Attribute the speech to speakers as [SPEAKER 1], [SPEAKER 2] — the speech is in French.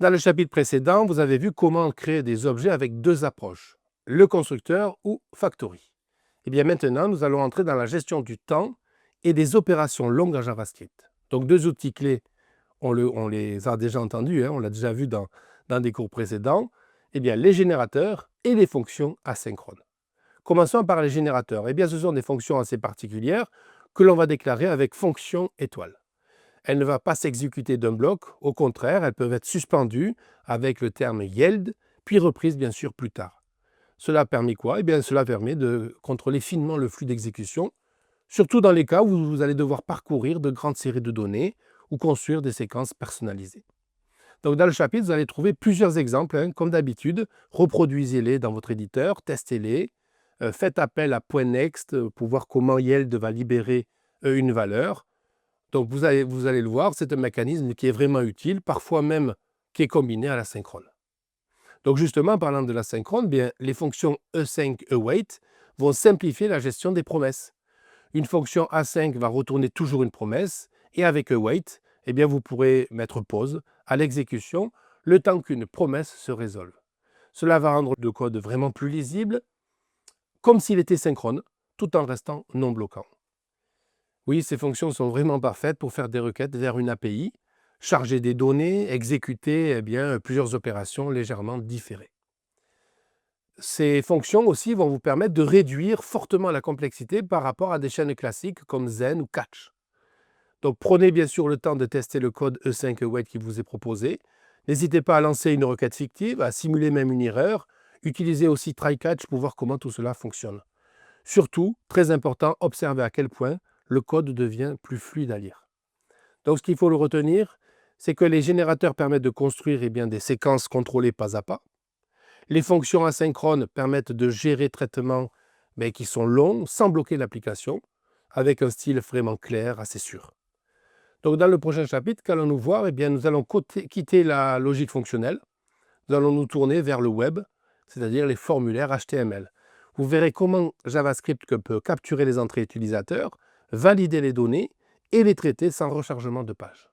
[SPEAKER 1] Dans le chapitre précédent, vous avez vu comment créer des objets avec deux approches, le constructeur ou Factory. Et bien maintenant, nous allons entrer dans la gestion du temps et des opérations longues en JavaScript. Donc deux outils clés, on les a déjà entendus, on l'a déjà vu dans des cours précédents, eh bien les générateurs et les fonctions asynchrones. Commençons par les générateurs. Eh bien, ce sont des fonctions assez particulières que l'on va déclarer avec fonction étoile. Elle ne va pas s'exécuter d'un bloc, au contraire, elles peuvent être suspendues avec le terme yield, puis reprises bien sûr plus tard. Cela permet quoi? Eh bien, cela permet de contrôler finement le flux d'exécution, surtout dans les cas où vous allez devoir parcourir de grandes séries de données ou construire des séquences personnalisées. Donc, dans le chapitre, vous allez trouver plusieurs exemples, comme d'habitude. Reproduisez-les dans votre éditeur, testez-les, faites appel à .next pour voir comment yield va libérer une valeur. Donc, vous allez le voir, c'est un mécanisme qui est vraiment utile, parfois même qui est combiné à l'asynchrone. Donc, justement, en parlant de l'asynchrone, bien, les fonctions async, await vont simplifier la gestion des promesses. Une fonction async va retourner toujours une promesse, et avec await, eh bien, vous pourrez mettre pause à l'exécution le temps qu'une promesse se résolve. Cela va rendre le code vraiment plus lisible, comme s'il était synchrone, tout en restant non bloquant. Oui, ces fonctions sont vraiment parfaites pour faire des requêtes vers une API, charger des données, exécuter plusieurs opérations légèrement différées. Ces fonctions aussi vont vous permettre de réduire fortement la complexité par rapport à des chaînes classiques comme Zen ou Catch. Donc prenez bien sûr le temps de tester le code async await qui vous est proposé. N'hésitez pas à lancer une requête fictive, à simuler même une erreur. Utilisez aussi try-catch pour voir comment tout cela fonctionne. Surtout, très important, observez à quel point le code devient plus fluide à lire. Donc ce qu'il faut le retenir, c'est que les générateurs permettent de construire des séquences contrôlées pas à pas. Les fonctions asynchrones permettent de gérer traitements qui sont longs sans bloquer l'application, avec un style vraiment clair, assez sûr. Donc dans le prochain chapitre, qu'allons-nous voir? Eh bien, nous allons quitter la logique fonctionnelle. Nous allons nous tourner vers le web, c'est-à-dire les formulaires HTML. Vous verrez comment JavaScript peut capturer les entrées utilisateurs, valider les données et les traiter sans rechargement de page.